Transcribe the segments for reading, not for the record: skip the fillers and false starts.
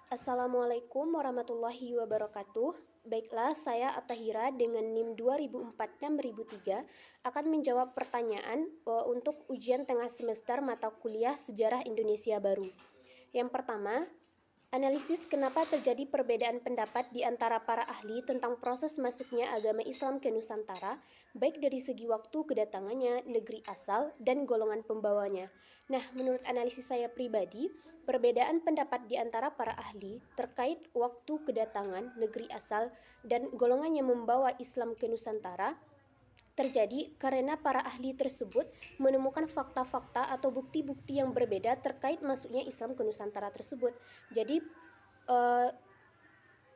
Assalamualaikum warahmatullahi wabarakatuh. Baiklah, saya Atahira dengan NIM 2004-6003 akan menjawab pertanyaan untuk ujian tengah semester mata kuliah Sejarah Indonesia Baru. Yang pertama, analisis kenapa terjadi perbedaan pendapat di antara para ahli tentang proses masuknya agama Islam ke Nusantara, baik dari segi waktu kedatangannya, negeri asal, dan golongan pembawanya. Nah, menurut analisis saya pribadi, perbedaan pendapat di antara para ahli terkait waktu kedatangan, negeri asal, dan golongan yang membawa Islam ke Nusantara terjadi karena para ahli tersebut menemukan fakta-fakta atau bukti-bukti yang berbeda terkait masuknya Islam ke Nusantara tersebut. Jadi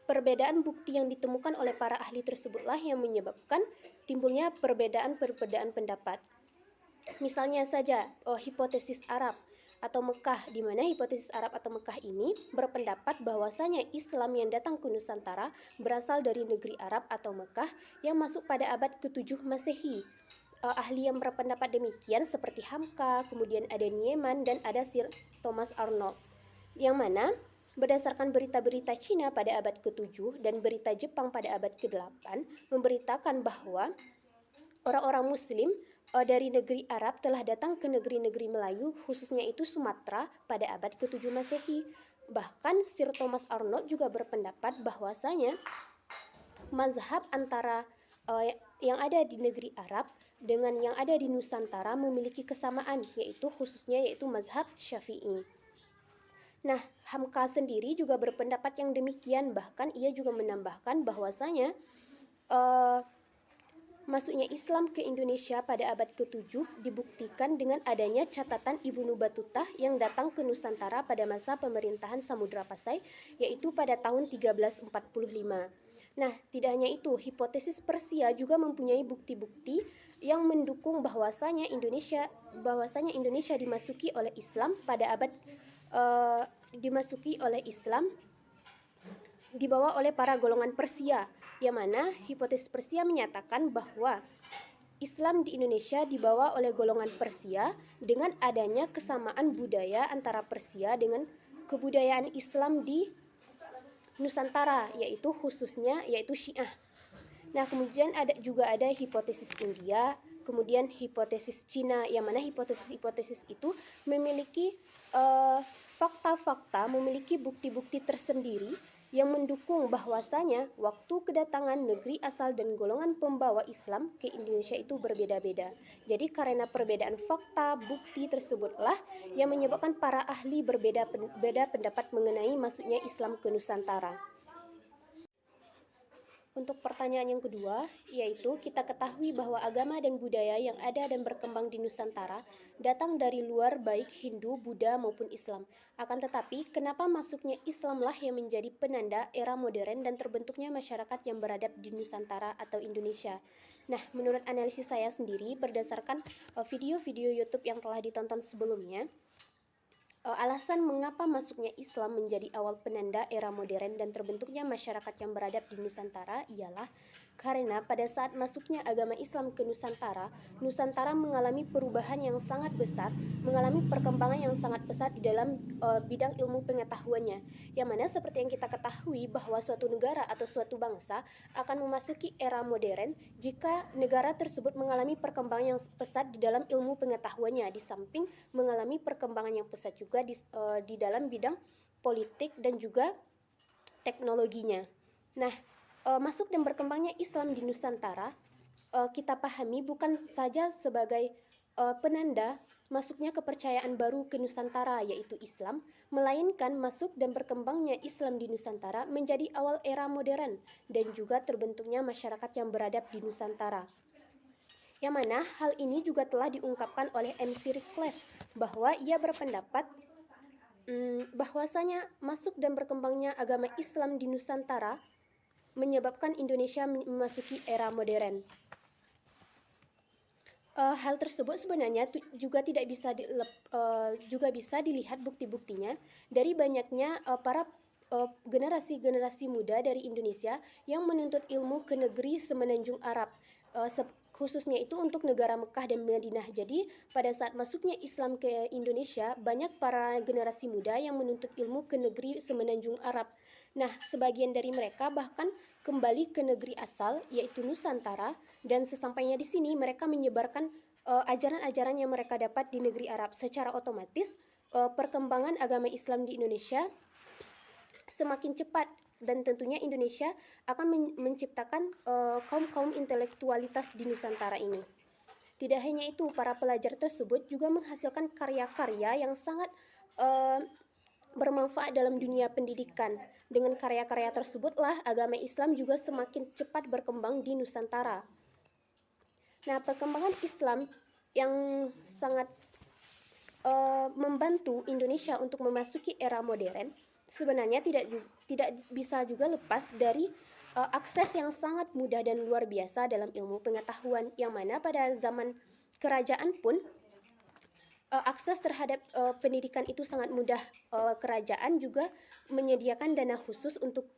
perbedaan bukti yang ditemukan oleh para ahli tersebutlah yang menyebabkan timbulnya perbedaan pendapat. Misalnya saja hipotesis Arab atau Mekah, di mana hipotesis Arab atau Mekah ini berpendapat bahwasanya Islam yang datang ke Nusantara berasal dari negeri Arab atau Mekah yang masuk pada abad ke-7 Masehi. Ahli yang berpendapat demikian seperti Hamka, kemudian ada Nieman, dan ada Sir Thomas Arnold, yang mana berdasarkan berita-berita Cina pada abad ke-7 dan berita Jepang pada abad ke-8 memberitakan bahwa orang-orang Muslim dari negeri Arab telah datang ke negeri-negeri Melayu, khususnya itu Sumatera, pada abad ke-7 Masehi. Bahkan Sir Thomas Arnold juga berpendapat bahwasanya mazhab antara yang ada di negeri Arab dengan yang ada di Nusantara memiliki kesamaan, yaitu mazhab Syafi'i. Nah, Hamka sendiri juga berpendapat yang demikian, bahkan ia juga menambahkan bahwasanya masuknya Islam ke Indonesia pada abad ke-7 dibuktikan dengan adanya catatan Ibnu Batutah yang datang ke Nusantara pada masa pemerintahan Samudra Pasai, yaitu pada tahun 1345. Nah, tidak hanya itu, hipotesis Persia juga mempunyai bukti-bukti yang mendukung bahwasanya Indonesia dimasuki oleh Islam pada abad dibawa oleh para golongan Persia, yang mana hipotesis Persia menyatakan bahwa Islam di Indonesia dibawa oleh golongan Persia dengan adanya kesamaan budaya antara Persia dengan kebudayaan Islam di Nusantara, yaitu Syiah. Nah, kemudian juga ada hipotesis India, kemudian hipotesis Cina, yang mana hipotesis itu memiliki fakta-fakta, memiliki bukti-bukti tersendiri yang mendukung bahwasanya waktu kedatangan negeri asal dan golongan pembawa Islam ke Indonesia itu berbeda-beda. Jadi karena perbedaan fakta, bukti tersebutlah yang menyebabkan para ahli berbeda pendapat mengenai masuknya Islam ke Nusantara. Untuk pertanyaan yang kedua, yaitu kita ketahui bahwa agama dan budaya yang ada dan berkembang di Nusantara datang dari luar, baik Hindu, Buddha maupun Islam. Akan tetapi, kenapa masuknya Islamlah yang menjadi penanda era modern dan terbentuknya masyarakat yang beradab di Nusantara atau Indonesia? Nah, menurut analisis saya sendiri berdasarkan video-video YouTube yang telah ditonton sebelumnya, alasan mengapa masuknya Islam menjadi awal penanda era modern dan terbentuknya masyarakat yang beradab di Nusantara ialah karena pada saat masuknya agama Islam ke Nusantara, Nusantara mengalami perubahan yang sangat besar, mengalami perkembangan yang sangat pesat di dalam bidang ilmu pengetahuannya. Yang mana seperti yang kita ketahui bahwa suatu negara atau suatu bangsa akan memasuki era modern jika negara tersebut mengalami perkembangan yang pesat di dalam ilmu pengetahuannya, di samping mengalami perkembangan yang pesat juga di dalam bidang politik dan juga teknologinya. Nah, masuk dan berkembangnya Islam di Nusantara kita pahami bukan saja sebagai penanda masuknya kepercayaan baru ke Nusantara, yaitu Islam, melainkan masuk dan berkembangnya Islam di Nusantara menjadi awal era modern dan juga terbentuknya masyarakat yang beradab di Nusantara. Yang mana hal ini juga telah diungkapkan oleh M.C. Radcliffe bahwa ia berpendapat bahwasanya masuk dan berkembangnya agama Islam di Nusantara menyebabkan Indonesia memasuki era modern. Hal tersebut sebenarnya juga bisa dilihat bukti-buktinya dari banyaknya para generasi-generasi muda dari Indonesia yang menuntut ilmu ke negeri semenanjung Arab, khususnya itu untuk negara Mekah dan Madinah. Jadi pada saat masuknya Islam ke Indonesia, banyak para generasi muda yang menuntut ilmu ke negeri semenanjung Arab. Nah, sebagian dari mereka bahkan kembali ke negeri asal, yaitu Nusantara, dan sesampainya di sini mereka menyebarkan ajaran-ajaran yang mereka dapat di negeri Arab. Secara otomatis, perkembangan agama Islam di Indonesia semakin cepat, dan tentunya Indonesia akan menciptakan kaum-kaum intelektualitas di Nusantara ini. Tidak hanya itu, para pelajar tersebut juga menghasilkan karya-karya yang sangat bermanfaat dalam dunia pendidikan. Dengan karya-karya tersebutlah agama Islam juga semakin cepat berkembang di Nusantara. Nah, perkembangan Islam yang sangat membantu Indonesia untuk memasuki era modern sebenarnya tidak bisa juga lepas dari akses yang sangat mudah dan luar biasa dalam ilmu pengetahuan, yang mana pada zaman kerajaan pun akses terhadap pendidikan itu sangat mudah. Kerajaan juga menyediakan dana khusus untuk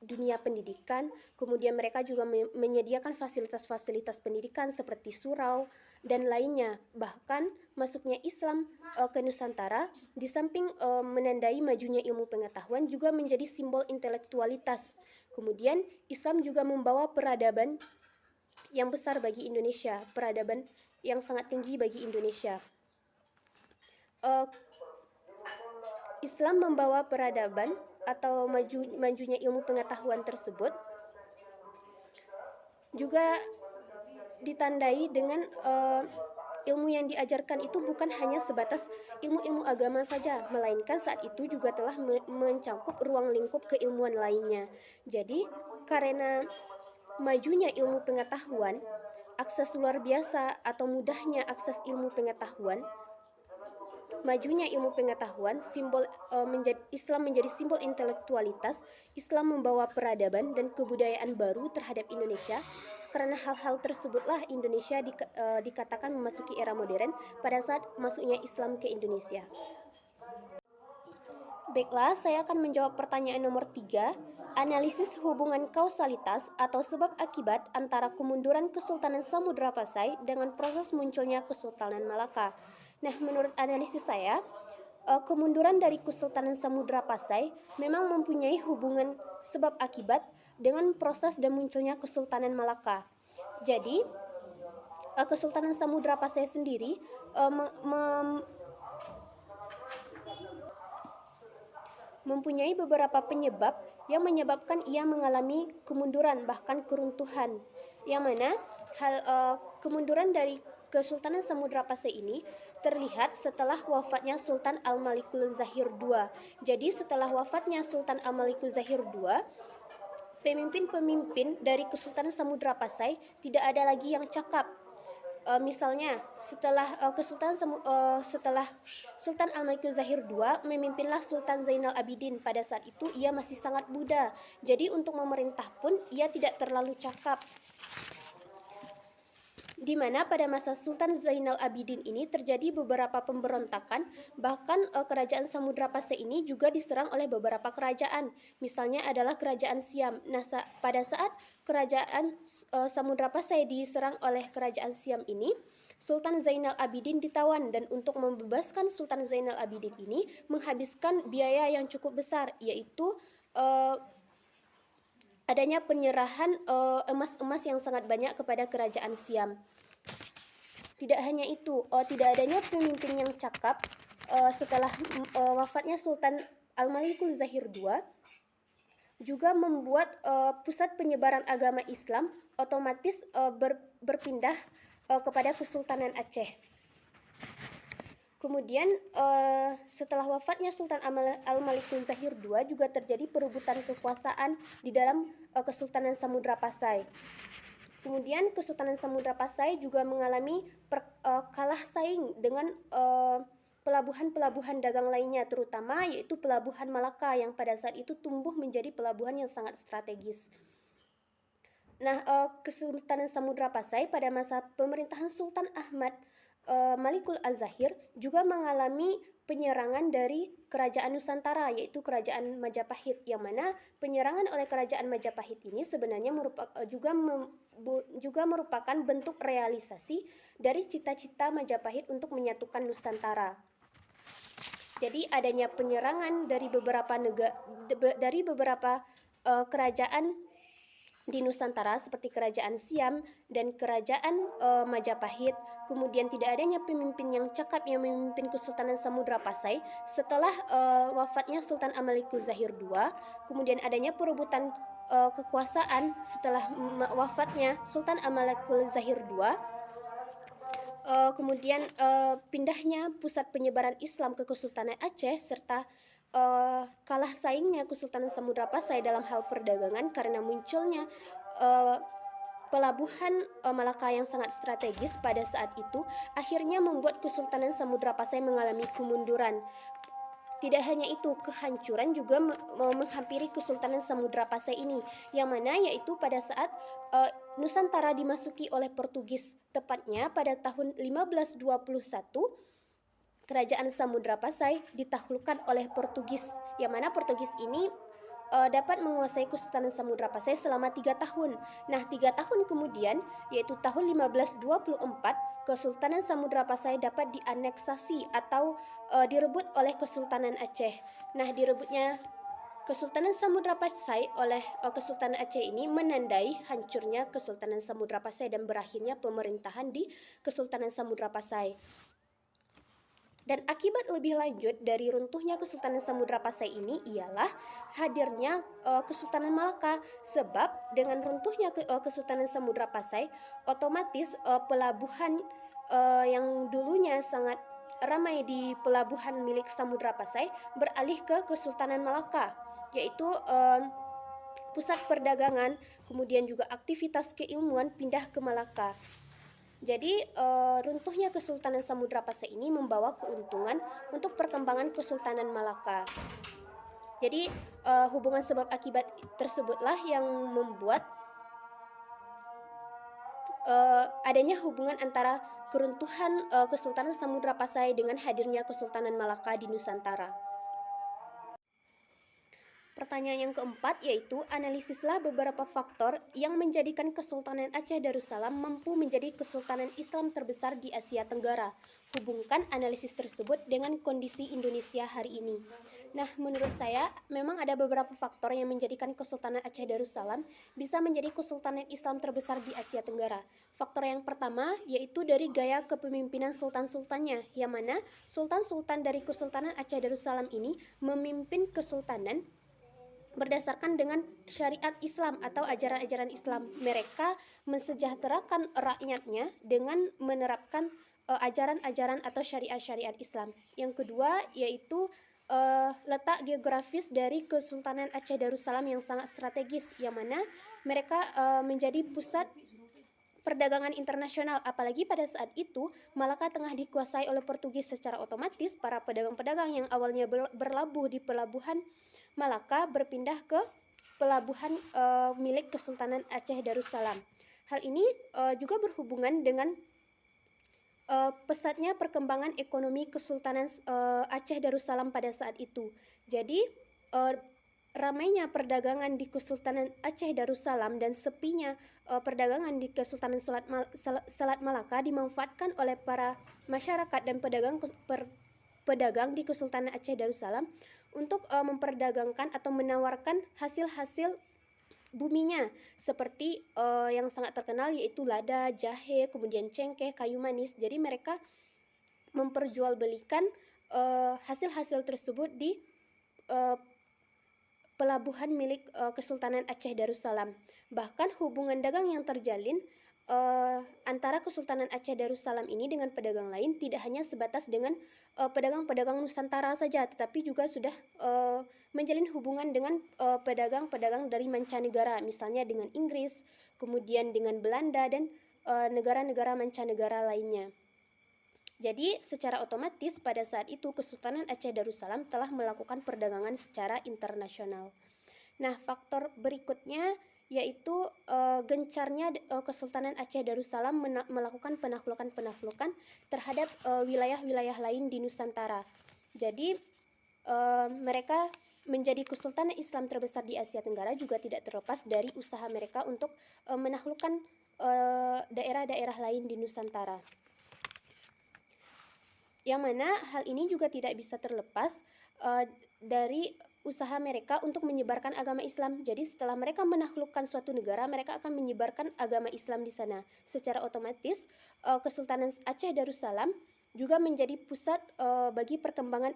dunia pendidikan. Kemudian mereka juga menyediakan fasilitas-fasilitas pendidikan seperti surau dan lainnya. Bahkan masuknya Islam ke Nusantara, di samping menandai majunya ilmu pengetahuan, juga menjadi simbol intelektualitas. Kemudian Islam juga membawa peradaban yang besar bagi Indonesia, peradaban yang sangat tinggi bagi Indonesia. Islam membawa peradaban atau majunya ilmu pengetahuan tersebut juga ditandai dengan ilmu yang diajarkan itu bukan hanya sebatas ilmu-ilmu agama saja, melainkan saat itu juga telah mencakup ruang lingkup keilmuan lainnya. Jadi, karena majunya ilmu pengetahuan, akses luar biasa atau mudahnya akses ilmu pengetahuan, majunya ilmu pengetahuan, Islam menjadi simbol intelektualitas. Islam membawa peradaban dan kebudayaan baru terhadap Indonesia. Karena hal-hal tersebutlah Indonesia dikatakan memasuki era modern pada saat masuknya Islam ke Indonesia. Baiklah, saya akan menjawab pertanyaan nomor 3. Analisis hubungan kausalitas atau sebab akibat antara kemunduran Kesultanan Samudra Pasai dengan proses munculnya Kesultanan Malaka. Nah, menurut analisis saya, kemunduran dari Kesultanan Samudra Pasai memang mempunyai hubungan sebab akibat dengan proses dan munculnya Kesultanan Malaka. Jadi, Kesultanan Samudra Pasai sendiri mempunyai beberapa penyebab yang menyebabkan ia mengalami kemunduran, bahkan keruntuhan. Yang mana kemunduran dari Kesultanan Samudra Pasai ini terlihat setelah wafatnya Sultan Al-Malikul Zahir II. Jadi setelah wafatnya Sultan Al-Malikul Zahir II, pemimpin-pemimpin dari Kesultanan Samudra Pasai tidak ada lagi yang cakap. Misalnya setelah Sultan Al-Malikul Zahir II, memimpinlah Sultan Zainal Abidin. Pada saat itu ia masih sangat muda, jadi untuk memerintah pun ia tidak terlalu cakap. Di mana pada masa Sultan Zainal Abidin ini terjadi beberapa pemberontakan, bahkan kerajaan Samudra Pasai ini juga diserang oleh beberapa kerajaan. Misalnya adalah kerajaan Siam. Nah, pada saat kerajaan Samudra Pasai diserang oleh kerajaan Siam ini, Sultan Zainal Abidin ditawan, dan untuk membebaskan Sultan Zainal Abidin ini menghabiskan biaya yang cukup besar, yaitu adanya penyerahan emas-emas yang sangat banyak kepada kerajaan Siam. Tidak hanya itu, tidak adanya pemimpin yang cakap setelah wafatnya Sultan Al-Malikul Zahir II juga membuat pusat penyebaran agama Islam otomatis berpindah kepada Kesultanan Aceh. Kemudian setelah wafatnya Sultan Al-Malikul Zahir II juga terjadi perebutan kekuasaan di dalam Kesultanan Samudra Pasai. Kemudian Kesultanan Samudra Pasai juga mengalami kalah saing dengan pelabuhan-pelabuhan dagang lainnya, terutama yaitu Pelabuhan Malaka yang pada saat itu tumbuh menjadi pelabuhan yang sangat strategis. Nah, Kesultanan Samudra Pasai pada masa pemerintahan Sultan Ahmad Malikul Az-Zahir juga mengalami penyerangan dari kerajaan Nusantara, yaitu kerajaan Majapahit, yang mana penyerangan oleh kerajaan Majapahit ini sebenarnya juga merupakan bentuk realisasi dari cita-cita Majapahit untuk menyatukan Nusantara. Jadi adanya penyerangan dari beberapa kerajaan di Nusantara seperti kerajaan Siam dan kerajaan Majapahit, kemudian tidak adanya pemimpin yang cakap yang memimpin Kesultanan Samudra Pasai setelah wafatnya Sultan Amalikul Zahir II, kemudian adanya perebutan kekuasaan setelah wafatnya Sultan Amalikul Zahir II, kemudian pindahnya pusat penyebaran Islam ke Kesultanan Aceh, serta kalah saingnya Kesultanan Samudra Pasai dalam hal perdagangan karena munculnya pelabuhan Malaka yang sangat strategis pada saat itu, akhirnya membuat Kesultanan Samudra Pasai mengalami kemunduran. Tidak hanya itu, kehancuran juga menghampiri Kesultanan Samudra Pasai ini, yang mana yaitu pada saat Nusantara dimasuki oleh Portugis, tepatnya pada tahun 1521, Kerajaan Samudra Pasai ditaklukkan oleh Portugis, yang mana Portugis ini dapat menguasai Kesultanan Samudra Pasai selama 3 tahun. Nah, 3 tahun kemudian, yaitu tahun 1524, Kesultanan Samudra Pasai dapat dianeksasi atau direbut oleh Kesultanan Aceh. Nah, direbutnya Kesultanan Samudra Pasai oleh Kesultanan Aceh ini menandai hancurnya Kesultanan Samudra Pasai dan berakhirnya pemerintahan di Kesultanan Samudra Pasai. Dan akibat lebih lanjut dari runtuhnya Kesultanan Samudra Pasai ini ialah hadirnya Kesultanan Malaka. Sebab dengan runtuhnya Kesultanan Samudra Pasai, otomatis pelabuhan yang dulunya sangat ramai di pelabuhan milik Samudra Pasai beralih ke Kesultanan Malaka, yaitu pusat perdagangan, kemudian juga aktivitas keilmuan pindah ke Malaka. Jadi runtuhnya Kesultanan Samudra Pasai ini membawa keuntungan untuk perkembangan Kesultanan Malaka. Jadi hubungan sebab akibat tersebutlah yang membuat adanya hubungan antara keruntuhan Kesultanan Samudra Pasai dengan hadirnya Kesultanan Malaka di Nusantara. Pertanyaan yang keempat yaitu analisislah beberapa faktor yang menjadikan Kesultanan Aceh Darussalam mampu menjadi kesultanan Islam terbesar di Asia Tenggara. Hubungkan analisis tersebut dengan kondisi Indonesia hari ini. Nah, menurut saya memang ada beberapa faktor yang menjadikan Kesultanan Aceh Darussalam bisa menjadi kesultanan Islam terbesar di Asia Tenggara. Faktor yang pertama yaitu dari gaya kepemimpinan sultan-sultannya, yang mana sultan-sultan dari Kesultanan Aceh Darussalam ini memimpin kesultanan berdasarkan dengan syariat Islam atau ajaran-ajaran Islam. Mereka mensejahterakan rakyatnya dengan menerapkan ajaran-ajaran atau syariat-syariat Islam. Yang kedua yaitu letak geografis dari Kesultanan Aceh Darussalam yang sangat strategis, yang mana mereka menjadi pusat perdagangan internasional. Apalagi pada saat itu Malaka tengah dikuasai oleh Portugis, secara otomatis para pedagang-pedagang yang awalnya berlabuh di pelabuhan Malaka berpindah ke pelabuhan milik Kesultanan Aceh Darussalam. Hal ini juga berhubungan dengan pesatnya perkembangan ekonomi Kesultanan Aceh Darussalam pada saat itu. Jadi ramainya perdagangan di Kesultanan Aceh Darussalam dan sepinya perdagangan di Kesultanan Selat Malaka dimanfaatkan oleh para masyarakat dan pedagang di Kesultanan Aceh Darussalam untuk memperdagangkan atau menawarkan hasil-hasil buminya, seperti yang sangat terkenal yaitu lada, jahe, kemudian cengkeh, kayu manis. Jadi mereka memperjualbelikan hasil-hasil tersebut di pelabuhan milik Kesultanan Aceh Darussalam. Bahkan hubungan dagang yang terjalin antara Kesultanan Aceh Darussalam ini dengan pedagang lain tidak hanya sebatas dengan pedagang-pedagang Nusantara saja, tetapi juga sudah menjalin hubungan dengan pedagang-pedagang dari mancanegara, misalnya dengan Inggris, kemudian dengan Belanda dan negara-negara mancanegara lainnya. Jadi secara otomatis pada saat itu Kesultanan Aceh Darussalam telah melakukan perdagangan secara internasional. Nah, faktor berikutnya yaitu gencarnya Kesultanan Aceh Darussalam melakukan penaklukan terhadap wilayah-wilayah lain di Nusantara. Jadi mereka menjadi kesultanan Islam terbesar di Asia Tenggara juga tidak terlepas dari usaha mereka untuk menaklukkan daerah-daerah lain di Nusantara. Yang mana hal ini juga tidak bisa terlepas dari usaha mereka untuk menyebarkan agama Islam. Jadi setelah mereka menaklukkan suatu negara, mereka akan menyebarkan agama Islam di sana. Secara otomatis, Kesultanan Aceh Darussalam juga menjadi pusat bagi perkembangan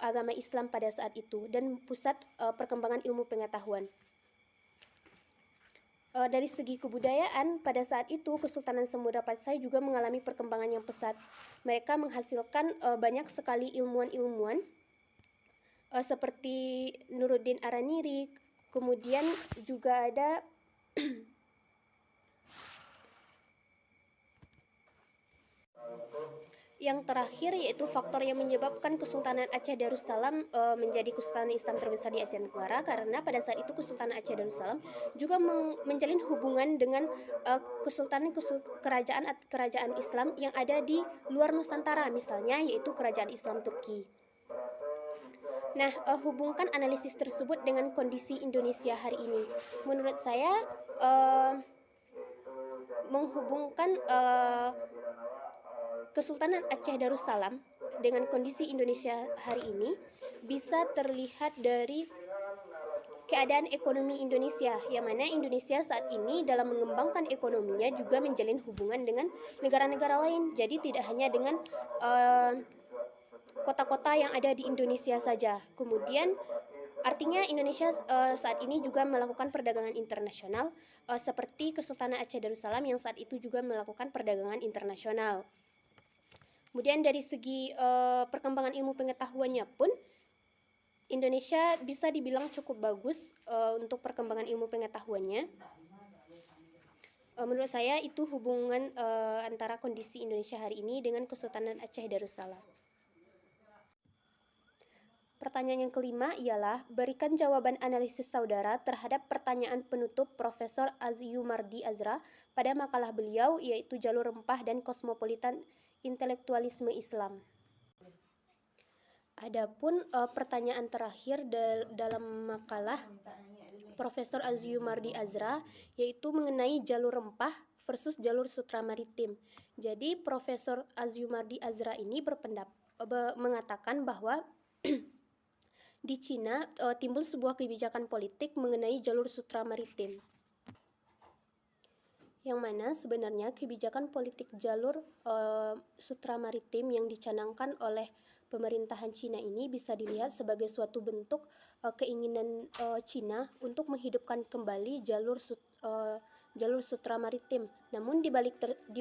agama Islam pada saat itu dan pusat perkembangan ilmu pengetahuan. Dari segi kebudayaan, pada saat itu Kesultanan Samudra Pasai juga mengalami perkembangan yang pesat. Mereka menghasilkan banyak sekali ilmuwan-ilmuwan seperti Nuruddin Araniri, kemudian juga ada yang terakhir yaitu faktor yang menyebabkan Kesultanan Aceh Darussalam menjadi kesultanan Islam terbesar di Asia Tenggara, karena pada saat itu Kesultanan Aceh Darussalam juga menjalin hubungan dengan kerajaan Islam yang ada di luar Nusantara, misalnya yaitu kerajaan Islam Turki. Nah, hubungkan analisis tersebut dengan kondisi Indonesia hari ini. Menurut saya, menghubungkan Kesultanan Aceh Darussalam dengan kondisi Indonesia hari ini bisa terlihat dari keadaan ekonomi Indonesia, yang mana Indonesia saat ini dalam mengembangkan ekonominya juga menjalin hubungan dengan negara-negara lain. Jadi tidak hanya dengan kota-kota yang ada di Indonesia saja. Kemudian artinya Indonesia saat ini juga melakukan perdagangan internasional seperti Kesultanan Aceh Darussalam yang saat itu juga melakukan perdagangan internasional. Kemudian dari segi perkembangan ilmu pengetahuannya pun Indonesia bisa dibilang cukup bagus untuk perkembangan ilmu pengetahuannya. Menurut saya itu hubungan antara kondisi Indonesia hari ini dengan Kesultanan Aceh Darussalam. Pertanyaan yang kelima ialah, berikan jawaban analisis saudara terhadap pertanyaan penutup Profesor Azyumardi Azra pada makalah beliau, yaitu Jalur Rempah dan Kosmopolitan Intelektualisme Islam. Adapun pertanyaan terakhir dalam makalah Profesor Azyumardi Azra yaitu mengenai jalur rempah versus jalur sutra maritim. Jadi Profesor Azyumardi Azra ini mengatakan bahwa di Cina timbul sebuah kebijakan politik mengenai jalur sutra maritim, yang mana sebenarnya kebijakan politik jalur sutra maritim yang dicanangkan oleh pemerintahan Cina ini bisa dilihat sebagai suatu bentuk keinginan Cina untuk menghidupkan kembali jalur sutra maritim. Namun di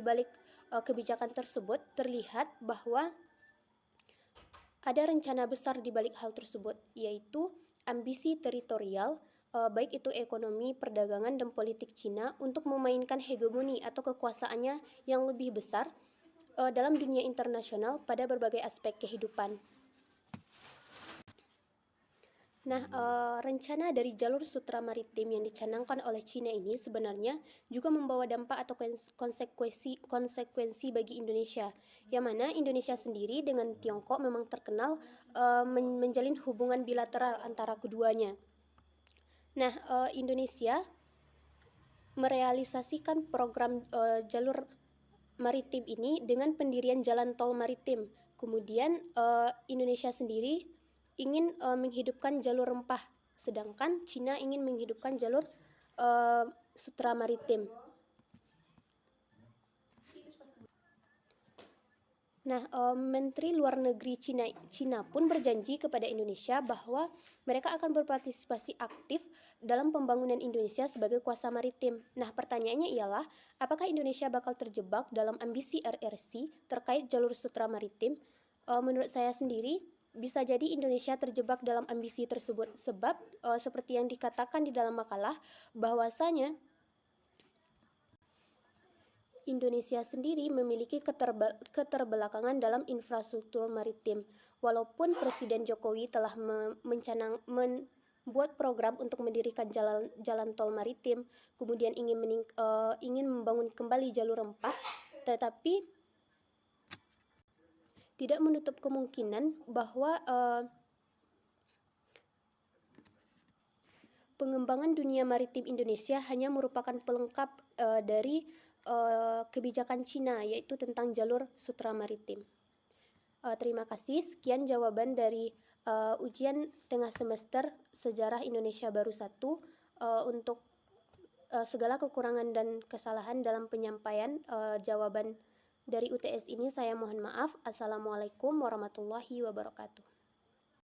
balik kebijakan tersebut terlihat bahwa ada rencana besar di balik hal tersebut, yaitu ambisi teritorial, baik itu ekonomi, perdagangan, dan politik Cina untuk memainkan hegemoni atau kekuasaannya yang lebih besar dalam dunia internasional pada berbagai aspek kehidupan. Nah, rencana dari jalur sutra maritim yang dicanangkan oleh Cina ini sebenarnya juga membawa dampak atau konsekuensi bagi Indonesia, yang mana Indonesia sendiri dengan Tiongkok memang terkenal menjalin hubungan bilateral antara keduanya. Nah, Indonesia merealisasikan program jalur maritim ini dengan pendirian jalan tol maritim. Kemudian Indonesia sendiri ingin menghidupkan jalur rempah, sedangkan Cina ingin menghidupkan jalur sutra maritim. Nah, Menteri Luar Negeri Cina pun berjanji kepada Indonesia bahwa mereka akan berpartisipasi aktif dalam pembangunan Indonesia sebagai kuasa maritim. Nah, pertanyaannya ialah, apakah Indonesia bakal terjebak dalam ambisi RRC terkait jalur sutra maritim? Menurut saya sendiri, bisa jadi Indonesia terjebak dalam ambisi tersebut, sebab seperti yang dikatakan di dalam makalah, bahwasanya Indonesia sendiri memiliki keterbelakangan dalam infrastruktur maritim. Walaupun Presiden Jokowi telah buat program untuk mendirikan jalan tol maritim, kemudian ingin membangun kembali jalur rempah, tetapi tidak menutup kemungkinan bahwa pengembangan dunia maritim Indonesia hanya merupakan pelengkap dari kebijakan Cina, yaitu tentang jalur sutra maritim. Terima kasih. Sekian jawaban dari ujian tengah semester Sejarah Indonesia Baru 1. Untuk segala kekurangan dan kesalahan dalam penyampaian jawaban dari UTS ini, saya mohon maaf. Assalamualaikum warahmatullahi wabarakatuh.